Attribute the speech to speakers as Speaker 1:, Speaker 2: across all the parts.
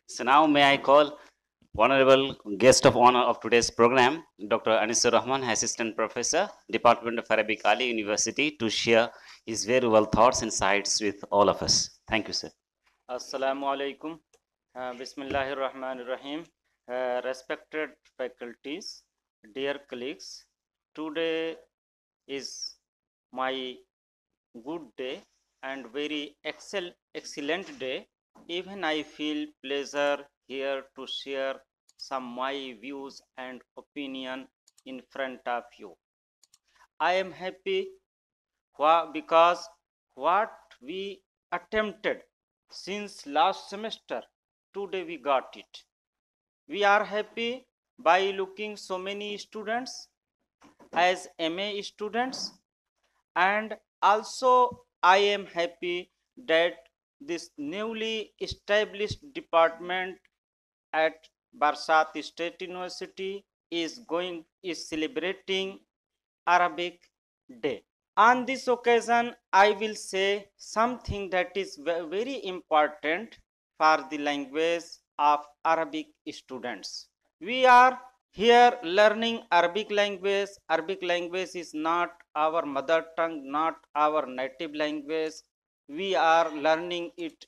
Speaker 1: So now may I call honorable guest of honor of today's program, Dr. Anisur Rahman, Assistant Professor, Department of Arabic, Ali University, to share his very well thoughts and insights with all of us. Thank you, sir.
Speaker 2: Assalamu alaikum. Bismillahir Rahmanir Rahim. Respected faculties, dear colleagues, today is my good day and very excellent day. Even I feel pleasure here to share some my views and opinion in front of you. I am happy because what we attempted since last semester, today we got it. We are happy by looking so many students as MA students, and also I am happy that this newly established department at Barsat State University is celebrating Arabic Day. On this occasion, I will say something that is very important for the language of Arabic students. We are here learning Arabic language. Arabic language is not our mother tongue, not our native language. We are learning it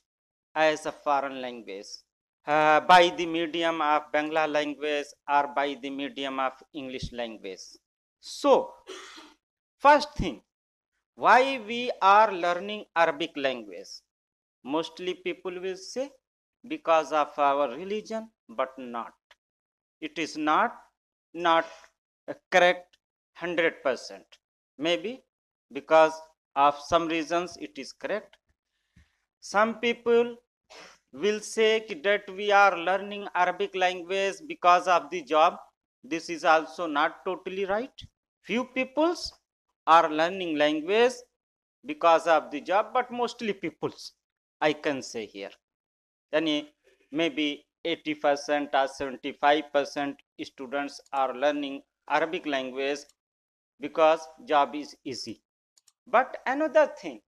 Speaker 2: as a foreign language by the medium of Bangla language or by the medium of English language. So, first thing, why we are learning Arabic language? Mostly people will say because of our religion, but not. It is not correct 100%. Maybe because of some reasons it is correct. Some people will say that we are learning Arabic language because of the job. This is also not totally right. Few peoples are learning language because of the job, but mostly peoples, I can say here. Yani maybe 80% or 75% students are learning Arabic language because job is easy. But another thing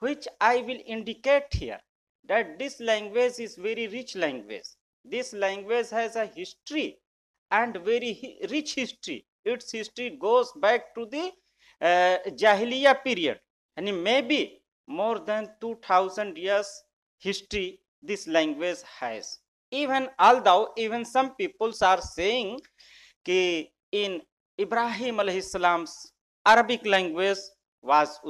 Speaker 2: which I will indicate here, that this language is very rich language. This language has a history and very rich history. Its history goes back to the Jahiliya period, and maybe more than 2000 years history this language has. Even although even some peoples are saying कि in Ibrahim alayhi salam's Arabic language was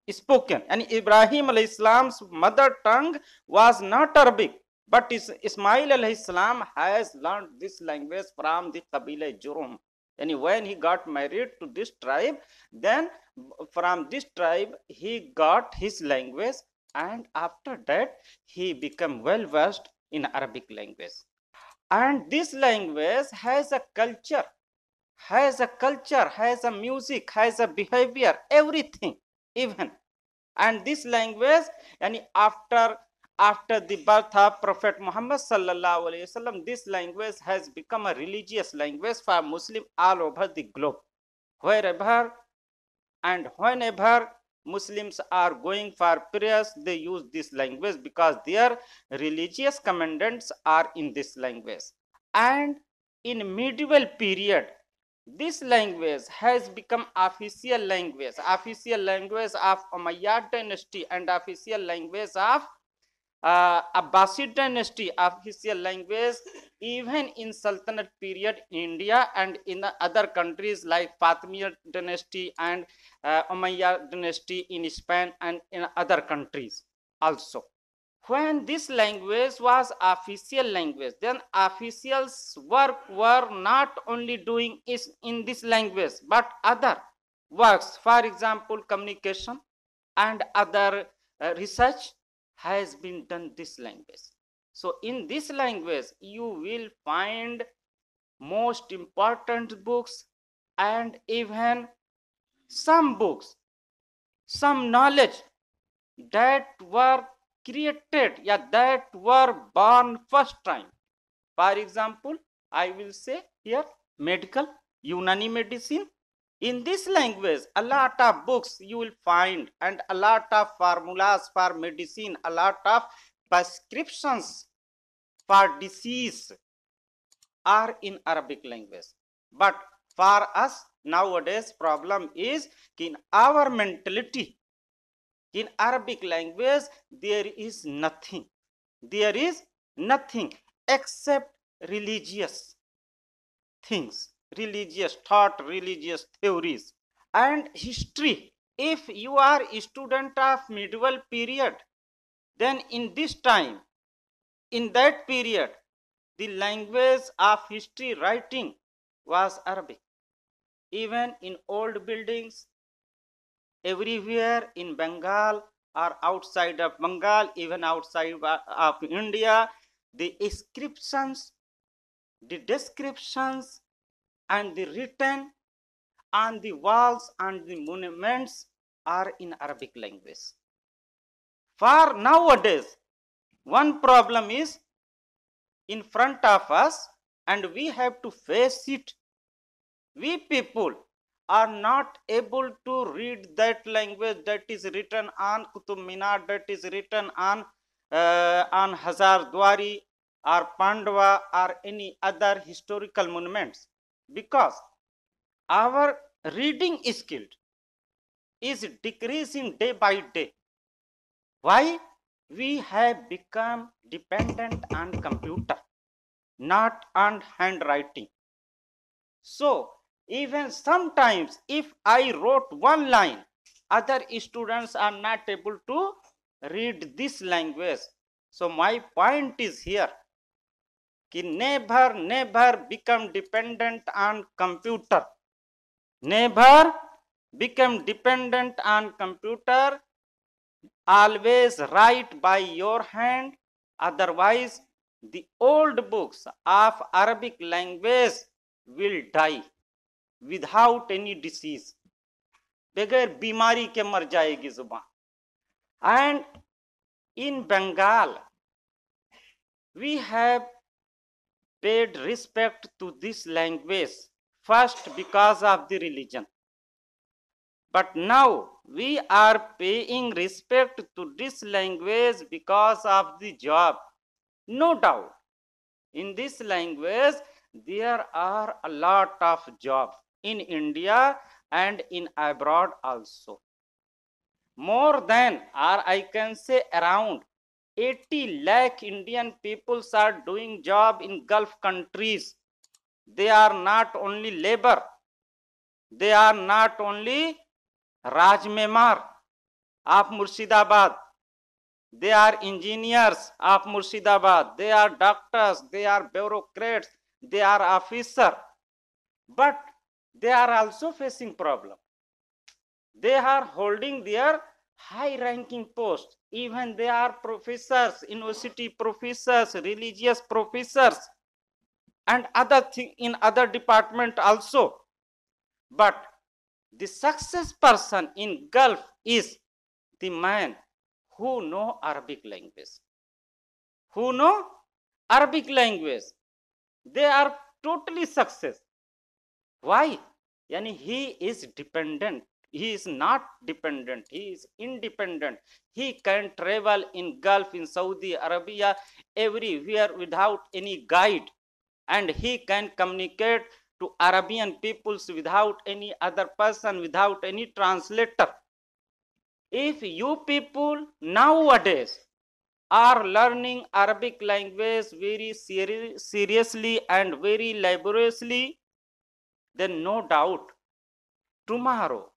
Speaker 2: spoken, and Ibrahim alayhi salam's mother tongue was not Arabic, but Ismail alayhi salam has learned this language from the Qabila Jurum. And when he got married to this tribe, then from this tribe he got his language, and after that he became well versed in Arabic language. And this language has a culture, has a music, has a behavior, everything even. And this language, and after the birth of Prophet Muhammad sallallahu alaihi wasallam, this language has become a religious language for Muslim all over the globe. Wherever and whenever Muslims are going for prayers, they use this language because their religious commandments are in this language. And in medieval period, this language has become official language of Umayyad dynasty and official language of Abbasid dynasty, official language even in Sultanate period in India and in the other countries like Fatimid dynasty and Umayyad dynasty in Spain and in other countries also. When this language was official language, then officials work were not only doing is in this language but other works, for example communication and other research has been done this language. So in this language you will find most important books and even some books, some knowledge that were created, yeah, that were born first time. For example, I will say here medical, Unani medicine. In this language, a lot of books you will find and a lot of formulas for medicine, a lot of prescriptions for disease are in Arabic language. But for us nowadays problem is in our mentality, in Arabic language there is nothing. There is nothing except religious things, religious thought, religious theories and history. If you are a student of medieval period, then in this time, in that period, the language of history writing was Arabic. Even in old buildings, everywhere in Bengal or outside of Bengal, even outside of India, the inscriptions, the descriptions, and the written on the walls and the monuments are in Arabic language. For nowadays, one problem is in front of us and we have to face it. We people are not able to read that language that is written on Qutub Minar, that is written on Hazar Dwari or Pandava or any other historical monuments, because our reading skill is decreasing day by day. Why? We have become dependent on computer, not on handwriting. So even sometimes if I wrote one line, other students are not able to read this language. So my point is here, ki never become dependent on computer. Never become dependent on computer. Always write by your hand, otherwise the old books of Arabic language will die without any disease. बगैर बीमारी के मर जाएगी जुबान. And in Bengal, we have paid respect to this language first because of the religion. But now we are paying respect to this language because of the job. No doubt, in this language there are a lot of jobs in India and in abroad also. More than, or I can say around 80 lakh Indian peoples are doing job in Gulf countries. They are not only labor, they are not only Rajmemar of Murshidabad, they are engineers of Murshidabad, they are doctors, they are bureaucrats, they are officers, but they are also facing problem. They are holding their high ranking posts, even they are professors, university professors, religious professors and other thing in other department also. But the success person in Gulf is the man who know Arabic language. Who know Arabic language. They are totally success. Why? Yani he is dependent. He is not dependent. He is independent. He can travel in Gulf, in Saudi Arabia, everywhere without any guide. And he can communicate to Arabian peoples without any other person, without any translator. If you people nowadays are learning Arabic language very seriously and very laboriously, then no doubt tomorrow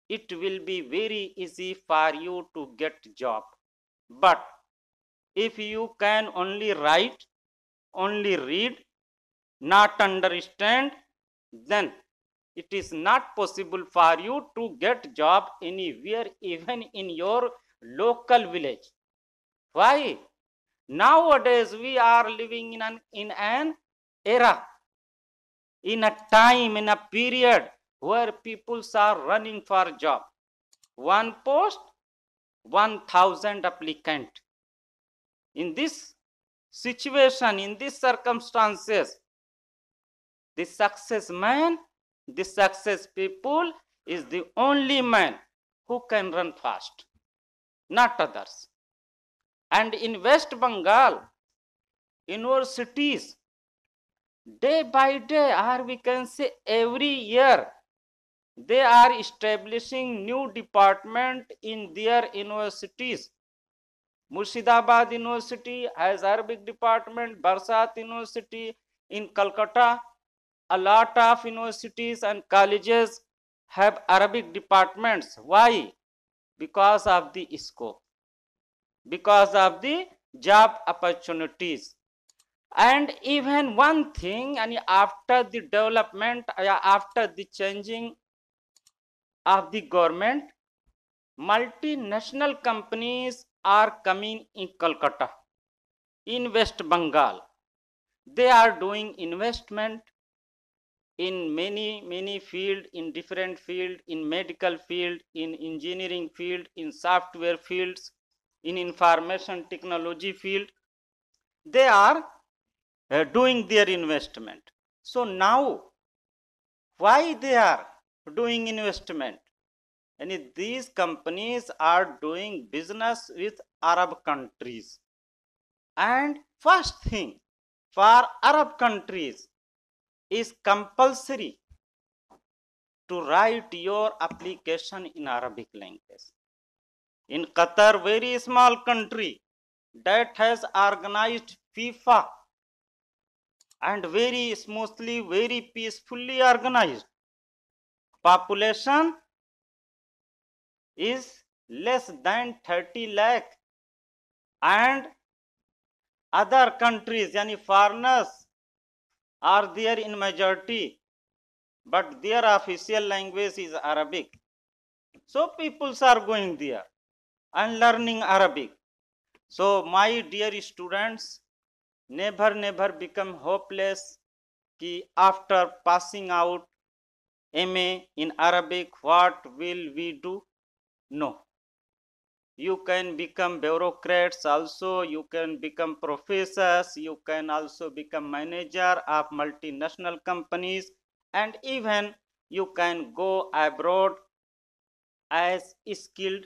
Speaker 2: it will be very easy for you to get job. But if you can only write, only read, not understand, then it is not possible for you to get job anywhere, even in your local village. Why? Nowadays we are living in an era, in a time, in a period where people are running for job. One post, 1,000 applicant. In this situation, in these circumstances, the success man, the success people is the only man who can run fast, not others. And in West Bengal, universities day by day, or we can say every year, they are establishing new department in their universities. Murshidabad University has Arabic department, Barsat University in Calcutta, a lot of universities and colleges have Arabic departments. Why? Because of the scope, because of the job opportunities. And even one thing, and after the development, after the changing of the government, multinational companies are coming in Calcutta, in West Bengal. They are doing investment in many field, in different field, in medical field, in engineering field, in software fields, in information technology field. They are doing their investment. So now, why they are doing investment? And these companies are doing business with Arab countries. And first thing, for Arab countries is compulsory to write your application in Arabic language. In Qatar, very small country that has organized FIFA and very smoothly, very peacefully organized. Population is less than 30 lakh, and other countries, yani foreigners, are there in majority, but their official language is Arabic. So peoples are going there and learning Arabic. So my dear students, never become hopeless कि after passing out MA in Arabic, what will we do? No. You can become bureaucrats also, you can become professors, you can also become manager of multinational companies, and even you can go abroad as skilled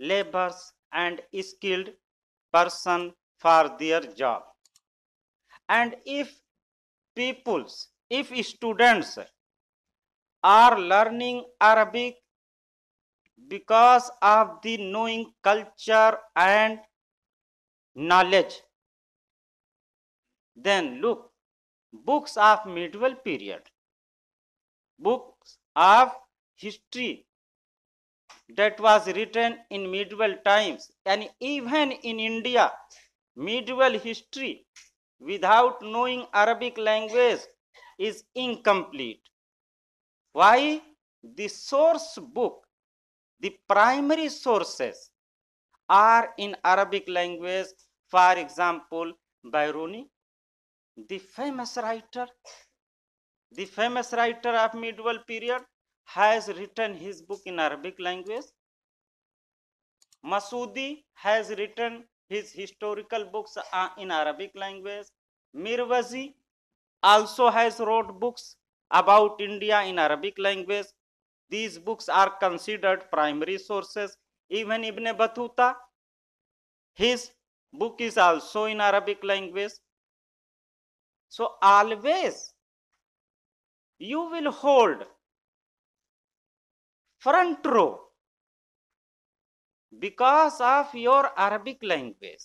Speaker 2: laborers and skilled person for their job. And if peoples, if students are learning Arabic because of the knowing culture and knowledge, then look, books of medieval period, books of history that was written in medieval times, and even in India, medieval history without knowing Arabic language is incomplete. Why? The source book, the primary sources are in Arabic language. For example, Biruni, the famous writer of medieval period, has written his book in Arabic language. Masudi has written his historical books in Arabic language. Mirwazi also has wrote books about India in Arabic language. These books are considered primary sources. Even Ibn Battuta, his book is also in Arabic language. So always you will hold front row because of your Arabic language.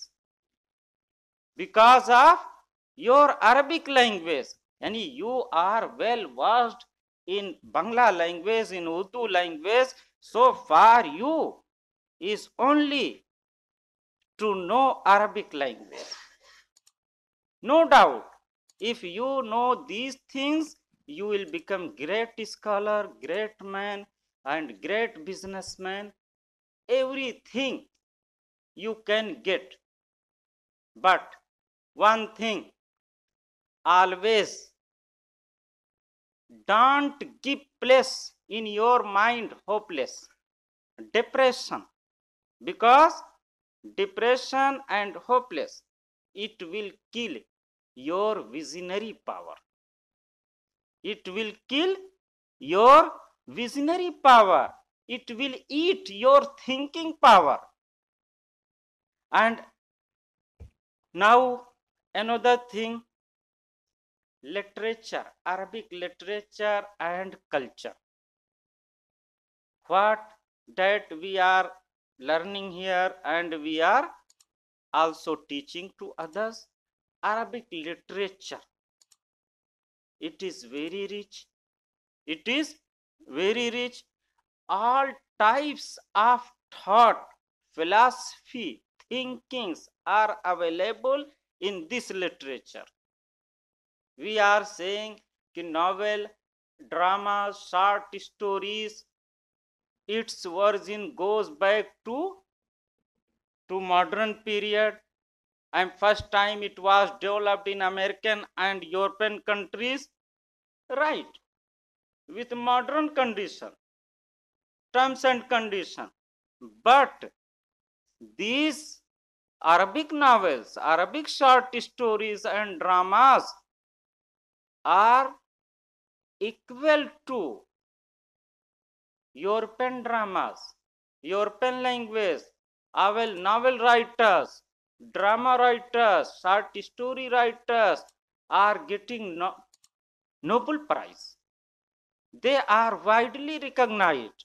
Speaker 2: Because of your Arabic language. And you are well versed in Bangla language, in Urdu language. So for you is only to know Arabic language. No doubt, if you know these things, you will become great scholar, great man, and great businessman. Everything you can get. But one thing, always don't give place in your mind hopeless, depression, because depression and hopeless, it will kill your visionary power. It will kill your visionary power. It will eat your thinking power. And now Another thing, literature, Arabic literature and culture. What that we are learning here and we are also teaching to others. Arabic literature, it is very rich. It is very rich. All types of thought, philosophy, thinkings are available in this literature. We are saying कि novel, drama, short stories, its origin goes back to modern period, and first time it was developed in American and European countries, right, with modern condition, terms and condition. But these Arabic novels, Arabic short stories and dramas are equal to European dramas, European language, novel writers, drama writers, short story writers are getting Nobel Prize. They are widely recognized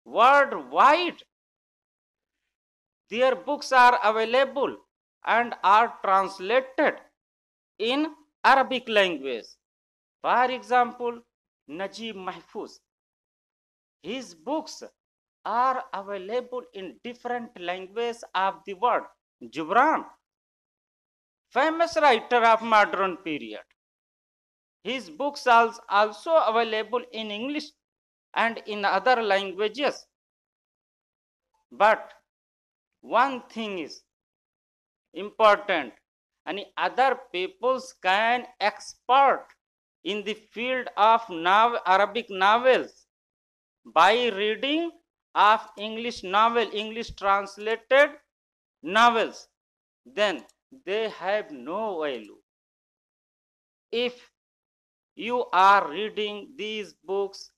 Speaker 2: worldwide. Their books are available and are translated in Arabic language. For example, Najib Mahfouz. His books are available in different languages of the world. Gibran, famous writer of modern period. His books are also available in English and in other languages. But one thing is important, and other peoples can expert in the field of Arabic novels by reading of English novel, English translated novels, then they have no value. If you are reading these books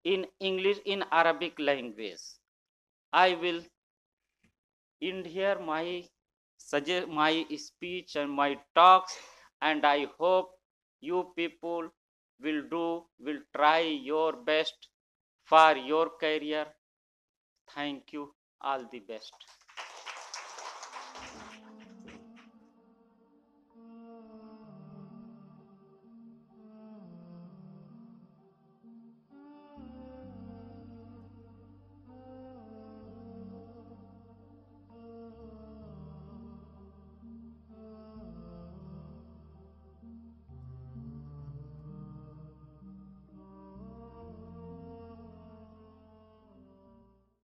Speaker 2: in English, in Arabic language, I will end here my speech and my talks, and I hope you people will try your best for your career. Thank you. All the best.